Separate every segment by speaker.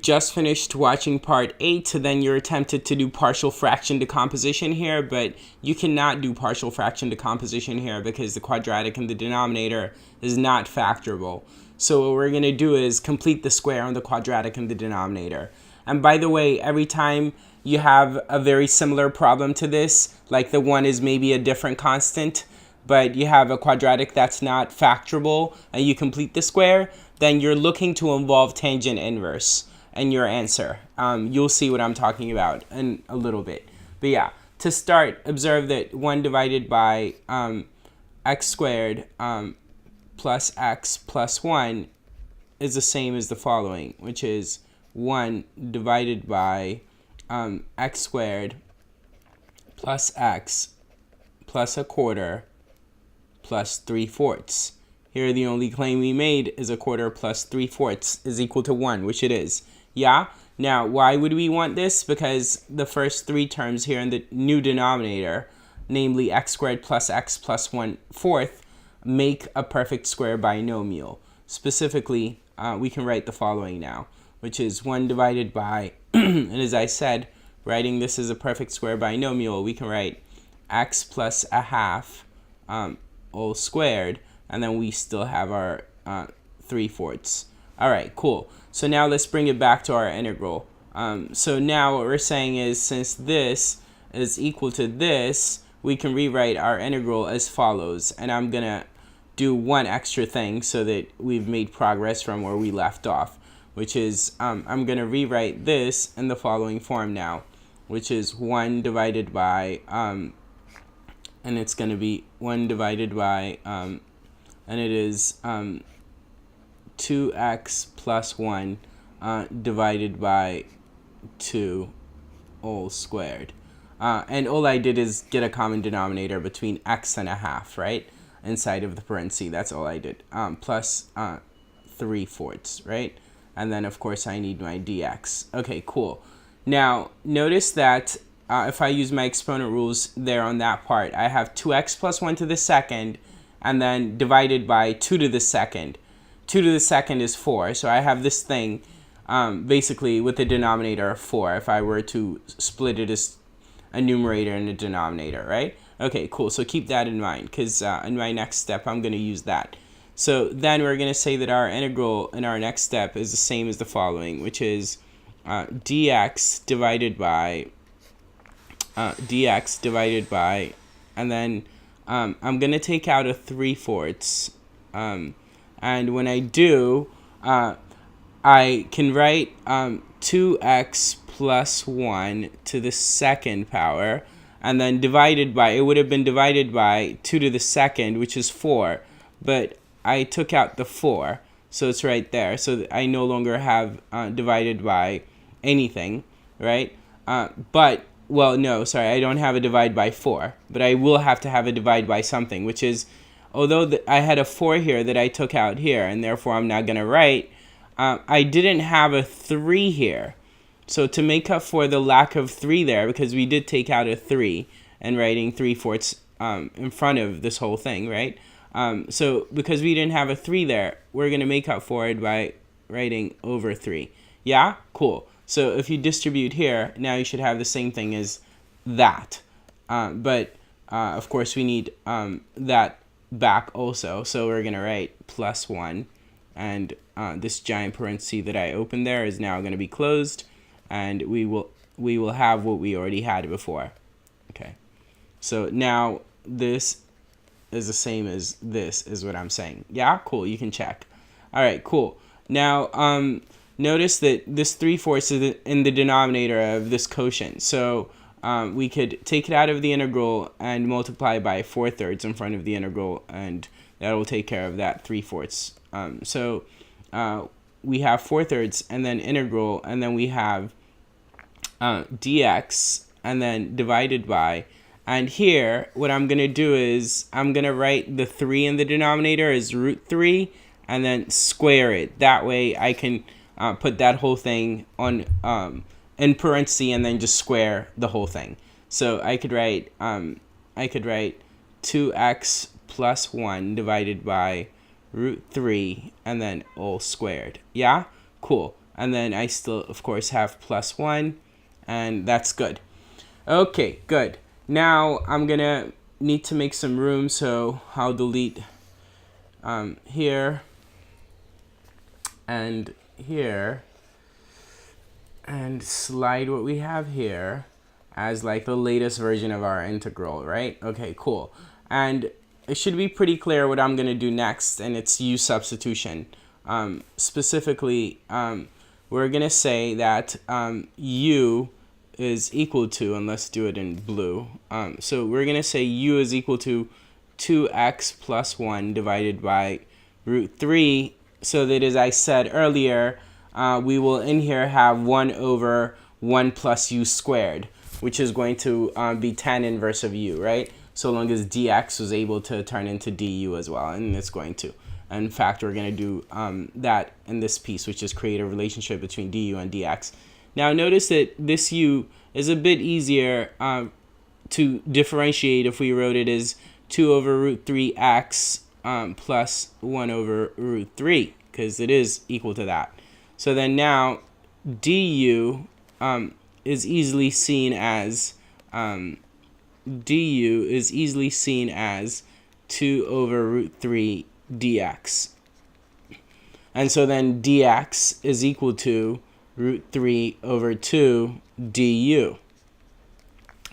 Speaker 1: just finished watching part 8, then you're tempted to do partial fraction decomposition here, but you cannot do partial fraction decomposition here because the quadratic in the denominator is not factorable. So what we're going to do is complete the square on the quadratic in the denominator. And by the way, every time you have a very similar problem to this, like the one is maybe a different constant, but you have a quadratic that's not factorable, and you complete the square, then you're looking to involve tangent inverse in your answer. You'll see what I'm talking about in a little bit. But yeah, to start, observe that 1 divided by x squared plus x plus 1 is the same as the following, which is 1 divided by x squared plus x plus a quarter plus 3/4. Here, the only claim we made is a quarter plus 3/4 is equal to 1, which it is. Yeah? Now, why would we want this? Because the first 3 terms here in the new denominator, namely x squared plus x plus 1/4, make a perfect square binomial. Specifically, we can write the following now, which is 1 divided by, and as I said, writing this as a perfect square binomial, we can write x plus a half all squared, and then we still have our 3/4. All right, cool. So now let's bring it back to our integral. So now what we're saying is, since this is equal to this, we can rewrite our integral as follows. And I'm going to do one extra thing so that we've made progress from where we left off, which is I'm going to rewrite this in the following form now, which is 1 divided by, and it's going to be 1 divided by, and it is 2x plus 1 divided by 2 all squared. And all I did is get a common denominator between x and a half, right? Inside of the parentheses, that's all I did. Plus 3/4, right? And then, of course, I need my dx. Okay, cool. Now, notice that if I use my exponent rules there on that part, I have 2x plus 1 to the second, and then divided by 2 to the second. 2 to the second is 4, so I have this thing basically with a denominator of 4 if I were to split it as a numerator and a denominator, right? Okay, cool. So keep that in mind, because in my next step, I'm going to use that. So then we're going to say that our integral in our next step is the same as the following, which is dx divided by, and then I'm going to take out a 3/4. And when I do, I can write 2x plus 1 to the second power, and then divided by, it would have been divided by 2 to the second, which is 4, but I took out the 4, so it's right there. So I no longer have divided by anything, right? Well, no, sorry, I don't have a divide by 4, but I will have to have a divide by something, which is, although I had a 4 here that I took out here, and therefore I'm not going to write, I didn't have a 3 here. So to make up for the lack of 3 there, because we did take out a 3 and writing 3/4 in front of this whole thing, right? So because we didn't have a 3 there, we're going to make up for it by writing over 3. Yeah? Cool. So if you distribute here, now you should have the same thing as that. But of course, we need that back also. So we're going to write plus 1. And this giant parenthesis that I opened there is now going to be closed. And we will have what we already had before. Okay. So now this is the same as this is what I'm saying. Yeah? Cool. You can check. All right. Cool. Now, notice that this 3/4 is in the denominator of this quotient. So we could take it out of the integral and multiply by 4/3 in front of the integral, and that will take care of that 3/4. So we have 4/3 and then integral, and then we have dx and then divided by. And here, what I'm going to do is I'm going to write the 3 in the denominator as √3 and then square it. That way I can put that whole thing on in parentheses and then just square the whole thing. So I could write 2x plus 1 divided by √3 and then all squared. Yeah? Cool. and then I still, of course, have plus 1, and that's good. Okay, good. Now I'm gonna need to make some room, so I'll delete here and here, and slide what we have here as like the latest version of our integral, right? Okay, cool. And it should be pretty clear what I'm gonna do next, and it's use substitution. Specifically, we're gonna say that u is equal to, and let's do it in blue. So we're gonna say u is equal to 2x plus 1 divided by root 3, so that, as I said earlier, we will in here have 1 over 1 plus u squared, which is going to be tan inverse of u, right? So long as dx was able to turn into du as well, and it's going to. In fact, we're going to do that in this piece, which is create a relationship between du and dx. Now notice that this u is a bit easier to differentiate if we wrote it as 2 over root 3x plus 1 over root 3, because it is equal to that. So then now du is easily seen as 2 over root 3 dx. And so then dx is equal to root 3 over 2 du.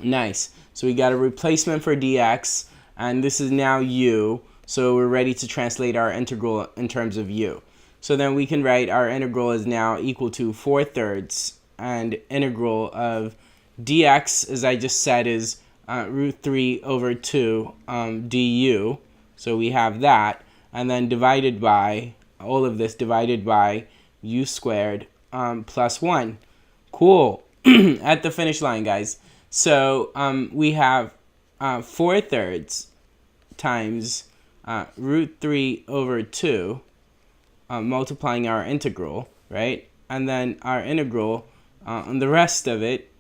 Speaker 1: Nice. So we got a replacement for dx, and this is now u, so we're ready to translate our integral in terms of u. So then we can write our integral is now equal to 4/3, and integral of dx, as I just said, is root 3 over 2 du. So we have that, and then divided by, all of this divided by u squared plus 1. Cool. At the finish line, guys. So we have 4/3 times root 3 over 2 multiplying our integral, right? And then our integral, and the rest of it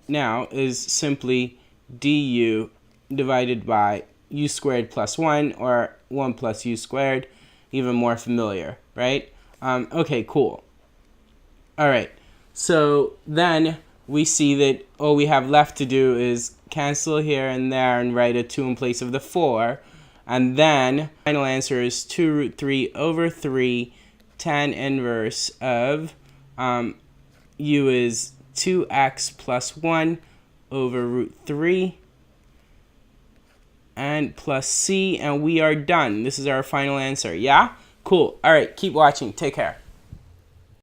Speaker 1: now is simply du divided by u squared plus 1, or 1 plus u squared, even more familiar, right? Okay, cool. All right, so then we see that all we have left to do is cancel here and there and write a 2 in place of the 4, and then final answer is 2 root 3 over 3 tan inverse of u is 2x plus 1 over root 3 and plus c, and we are done. This is our final answer. Yeah? Cool. All right, keep watching. Take care.